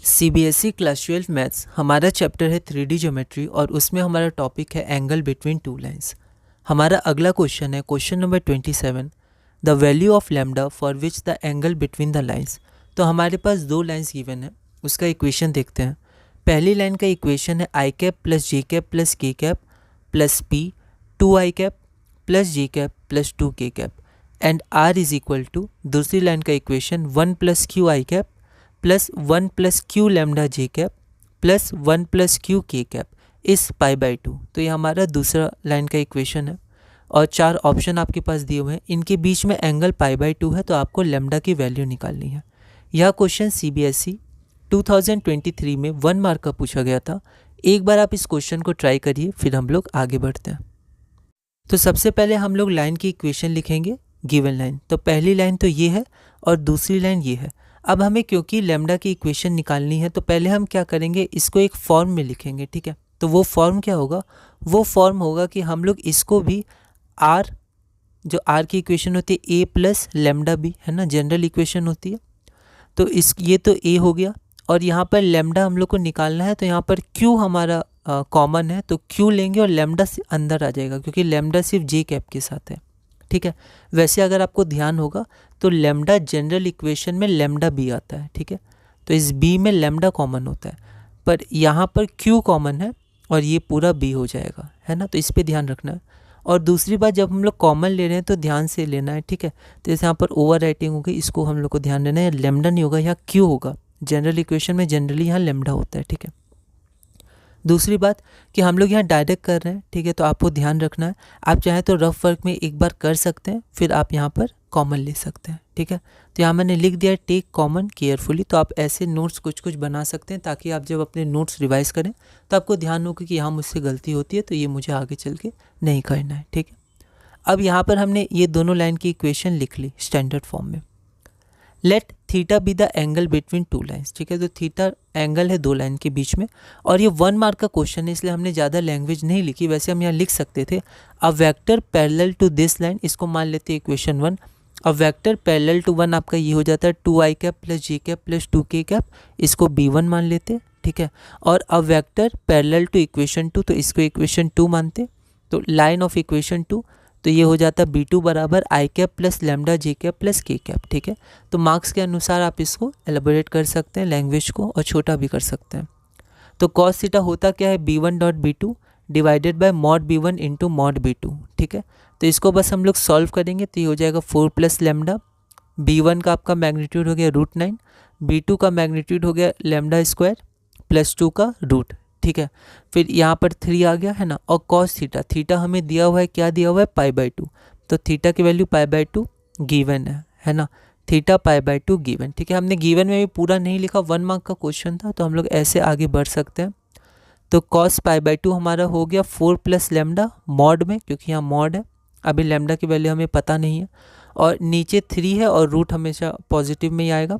CBSE class 12 maths हमारा chapter है 3D geometry और उसमें हमारा टॉपिक है एंगल बिटवीन टू लाइंस। हमारा अगला क्वेश्चन है question number 27, the value of lambda for which the angle between the lines. तो हमारे पास दो लाइंस गिवन है, उसका इक्वेशन देखते हैं। पहली लाइन का इक्वेशन है I cap plus J cap plus K cap plus P 2 I cap plus J cap plus 2 K cap and R is equal to, दूसरी लाइन का equation 1 plus Q I cap plus 1 plus Q lambda J cap plus 1 plus Q K cap is pi by 2। तो ये हमारा दूसरा line का equation है और चार ऑप्शन आपके पास दिए हुए हैं। इनके बीच में एंगल पाई बाई 2 है, तो आपको लैम्डा की वैल्यू निकालनी है। यह क्वेश्चन सीबीएसई 2023 में 1 मार्क का पूछा गया था। एक बार आप इस क्वेश्चन को ट्राई करिए, फिर हम लोग आगे बढ़ते हैं। तो सबसे पहले हम लोग लाइन की इक्वेशन लिखेंगे, गिवन लाइन। तो पहली लाइन तो ये है और दूसरी लाइन ये है। अब हमें क्योंकि लैम्डा की इक्वेशन निकालनी है तो पहले हम क्या करेंगे, इसको एक फॉर्म में लिखेंगे, ठीक है। तो वो फॉर्म क्या होगा, वो फॉर्म होगा कि हम लोग इसको भी आर, जो आर की इक्वेशन होती है ए प्लस लैम्डा बी, है ना, जनरल इक्वेशन होती है। तो ये तो ए हो गया और यहाँ पर लैम्डा हम लोग को निकालना है, तो यहाँ पर क्यू हमारा कॉमन है, तो क्यू लेंगे और लैम्डा से अंदर आ जाएगा क्योंकि लैम्डा सिर्फ जे कैप के साथ है, ठीक है। वैसे अगर आपको ध्यान होगा तो लैम्डा जनरल इक्वेशन में लैम्डा बी आता है, ठीक है। तो इस बी में लैम्डा कॉमन होता है, पर यहाँ पर क्यू कॉमन है और ये पूरा बी हो जाएगा, है ना। तो इस पे ध्यान रखना है। और दूसरी बात, जब हम लोग कॉमन ले रहे हैं तो ध्यान से लेना है, ठीक है। तो जैसे यहाँ पर ओवर राइटिंग होगी, इसको हम लोग को ध्यान देना है, लैम्डा नहीं होगा, यहाँ क्यू होगा। जनरल इक्वेशन में जनरली यहाँ लैम्डा होता है, ठीक है। दूसरी बात कि हम लोग यहाँ डायरेक्ट कर रहे हैं, ठीक है, तो आपको ध्यान रखना है। आप चाहे तो रफ वर्क में एक बार कर सकते हैं, फिर आप यहाँ पर कॉमन ले सकते हैं, ठीक है। तो यहाँ मैंने लिख दिया टेक कॉमन केयरफुली। तो आप ऐसे नोट्स कुछ कुछ बना सकते हैं ताकि आप जब अपने नोट्स रिवाइज करें तो आपको ध्यान हो कि यहाँ मुझसे गलती होती है, तो ये मुझे आगे चल के नहीं करना है, ठीक है। अब यहाँ पर हमने ये दोनों लाइन की इक्वेशन लिख ली स्टैंडर्ड फॉर्म में। Let theta be the angle between two lines, ठीक है। तो थीटा एंगल है दो लाइन के बीच में और ये 1 मार्क का क्वेश्चन है, इसलिए हमने ज़्यादा लैंग्वेज नहीं लिखी। वैसे हम यहाँ लिख सकते थे a vector parallel to this line, इसको मान लेते हैं equation 1। A vector parallel to 1 आपका ये हो जाता है 2 I cap plus J cap plus 2 K cap, इसको B1 मान लेते, ठीक है। और a vector parallel to equation 2, तो इसको इक्वेशन 2 मानते। तो लाइन ऑफ इक्वेशन 2, तो ये हो जाता है B2 बराबर आई cap plus lambda J cap plus K cap, ठीक है। तो मार्क्स के अनुसार आप इसको एलेबोरेट कर सकते हैं लैंग्वेज को, और छोटा भी कर सकते हैं। तो कॉस थीटा होता क्या है, B1 dot B2 divided by mod B1 into mod B2, ठीक है। तो इसको बस हम लोग सॉल्व करेंगे, तो ये हो जाएगा 4 प्लस लैम्डा। B1 का आपका मैग्नीट्यूड हो गया √9, B2 का मैग्नीट्यूड हो गया लैम्डा स्क्वायर प्लस 2 का रूट, ठीक है। फिर यहाँ पर 3 आ गया, है ना। और कॉस थीटा, थीटा हमें दिया हुआ है, क्या दिया हुआ है, पाई बाई 2। तो थीटा की वैल्यू पाई बाई 2 गिवन है ना। थीटा पाई बाई 2 गिवन, ठीक है। हमने गिवन में भी पूरा नहीं लिखा, 1 मार्क का क्वेश्चन था, तो हम लोग ऐसे आगे बढ़ सकते हैं। तो कॉस पाई बाई 2 हमारा हो गया 4 प्लस लैम्डा मॉड में, क्योंकि यहाँ मॉड है, अभी लैम्डा की वैल्यू हमें पता नहीं है। और नीचे 3 है और रूट हमेशा पॉजिटिव में ही आएगा,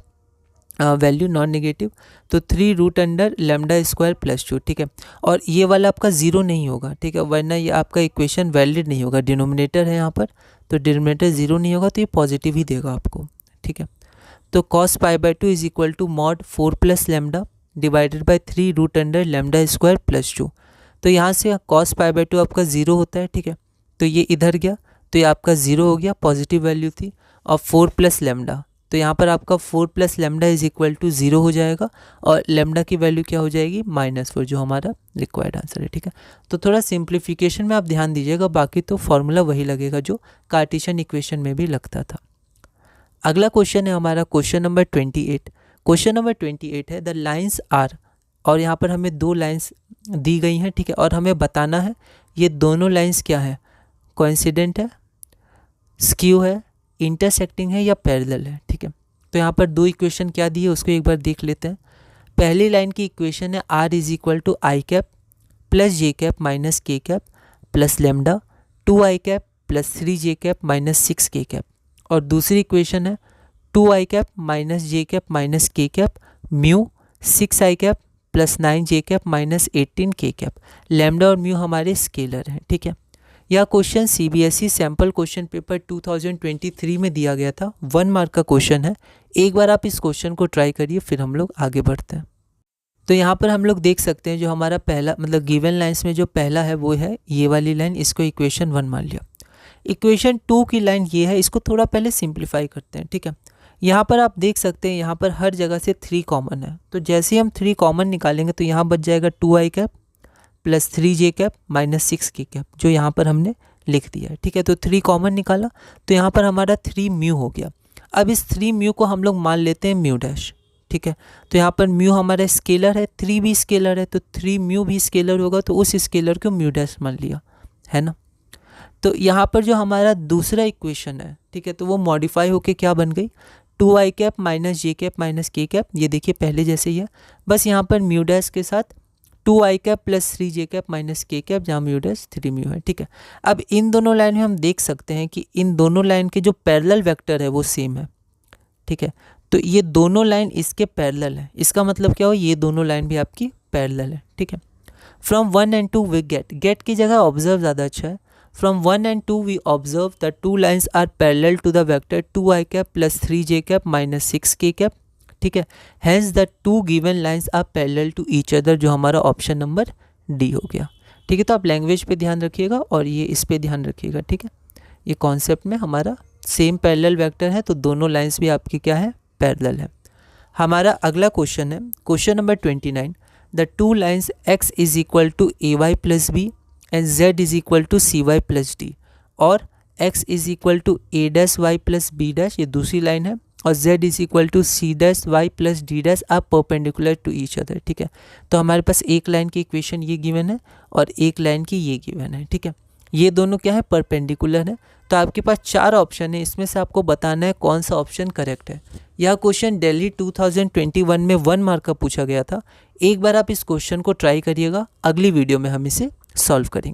वैल्यू नॉन नेगेटिव। तो 3 root under lambda square plus 2, ठीक है। और ये वाला आपका 0 नहीं होगा, ठीक है, वरना ये आपका इक्वेशन वैलिड नहीं होगा। डिनोमिनेटर है यहाँ पर, तो डिनोमिनेटर 0 नहीं होगा, तो ये पॉजिटिव ही देगा आपको, ठीक है। तो cos pi by 2 is equal to mod 4 plus lambda divided by 3 root under lambda square plus 2। तो यहाँ से कॉस पाई बाई 2 आपका 0 होता है, ठीक है। तो ये इधर गया, तो ये आपका 0 हो गया, पॉजिटिव वैल्यू थी। और 4 प्लस लैम्डा, तो यहाँ पर आपका 4 plus lambda is equal to 0 हो जाएगा, और लैम्डा की वैल्यू क्या हो जाएगी, -4, जो हमारा रिक्वायर्ड आंसर है, ठीक है। तो थोड़ा सिंप्लीफिकेशन में आप ध्यान दीजिएगा, बाकी तो फॉर्मूला वही लगेगा जो कार्टेशियन इक्वेशन में भी लगता था। अगला क्वेश्चन है हमारा क्वेश्चन नंबर 28। क्वेश्चन नंबर 28 है द लाइन्स आर, और यहाँ पर हमें 2 लाइन्स दी गई हैं, ठीक है। और हमें बताना है ये दोनों लाइन्स क्या है, कोइंसिडेंट है, स्क्यू है, इंटरसेक्टिंग है या पैरेलल है, ठीक है। तो यहाँ पर 2 इक्वेशन क्या दी है उसको एक बार देख लेते हैं। पहली लाइन की इक्वेशन है R is equal to I cap plus J cap minus K cap plus lambda 2 I cap plus 3 J cap minus 6 K cap. और दूसरी इक्वेशन है 2 I cap minus J cap minus K cap mu 6 I cap plus 9 J cap minus 18 K cap. Lambda और mu हमारे scalar हैं, ठीक है। यह question CBSE sample question paper 2023 में दिया गया था, 1 मार्क का क्वेश्चन है। एक बार आप इस क्वेश्चन को ट्राई करिए, फिर हम लोग आगे बढ़ते हैं। तो यहाँ पर हम लोग देख सकते हैं जो हमारा पहला मतलब गिवन लाइन्स में जो पहला है वो है ये वाली लाइन, इसको इक्वेशन 1 मान लिया। इक्वेशन 2 की लाइन ये है, इसको थोड़ा पहले सिंप्लीफाई करते हैं, ठीक है। यहाँ पर आप देख सकते हैं यहाँ पर हर जगह से 3 कॉमन है, तो जैसे ही हम 3 कॉमन निकालेंगे तो यहाँ बच जाएगा 2i cap plus 3j cap minus 6k cap, जो यहाँ पर हमने लिख दिया है, ठीक है। तो 3 कॉमन निकाला तो यहाँ पर हमारा 3 म्यू हो गया। अब इस 3 म्यू को हम लोग मान लेते हैं म्यू डैश, ठीक है। तो यहाँ पर म्यू हमारा स्केलर है, 3 भी स्केलर है, तो 3 म्यू भी स्केलर होगा, तो उस स्केलर को म्यू डैश मान लिया, है ना। तो यहाँ पर जो हमारा दूसरा इक्वेशन है, ठीक है, तो वो मॉडिफाई होके क्या बन गई, 2i cap minus J cap minus K cap, ये देखिए पहले जैसे ही है, बस यहाँ पर म्यू डैश के साथ 2i cap plus 3j cap minus K cap, जहाँ म्यू डैश 3 म्यू है, ठीक है। अब इन दोनों लाइन में हम देख सकते हैं कि इन दोनों लाइन के जो पैरेलल वेक्टर है वो सेम है, ठीक है। तो ये दोनों लाइन इसके पैरेलल है, इसका मतलब क्या हो, ये दोनों लाइन भी आपकी पैरेलल है, ठीक है। फ्रॉम 1 and 2 वी गेट की जगह ऑब्जर्व ज़्यादा अच्छा है। From 1 and 2 we observe that two lines are parallel to the vector 2i cap plus 3j cap minus 6k cap, ठीक है। Hence the two given lines are parallel to each other, जो हमारा option number D हो गया, ठीक है। तो आप लैंग्वेज पे ध्यान रखिएगा और ये इस पे ध्यान रखिएगा, ठीक है। ये कॉन्सेप्ट में हमारा सेम पैरेलल वेक्टर है, तो दोनों लाइंस भी आपकी क्या है, पैरेलल है। हमारा अगला क्वेश्चन है question number 29, the two lines x is equal to ay plus B and z is equal to cy plus D, और x is equal to a dash y plus b dash, ये दूसरी line है, और z is equal to c dash y plus d dash are perpendicular to each other, ठीक है। तो हमारे पास एक लाइन की इक्वेशन ये गिवन है और एक लाइन की ये गिवन है, ठीक है। ये दोनों क्या है, परपेंडिकुलर है। तो आपके पास 4 ऑप्शन है, इसमें से आपको बताना है कौन सा ऑप्शन करेक्ट है। यह क्वेश्चन दिल्ली 2021 में 1 मार्क का पूछा गया था। एक बार आप इस क्वेश्चन को ट्राई करिएगा, अगली वीडियो में हम इसे सॉल्व करेंगे।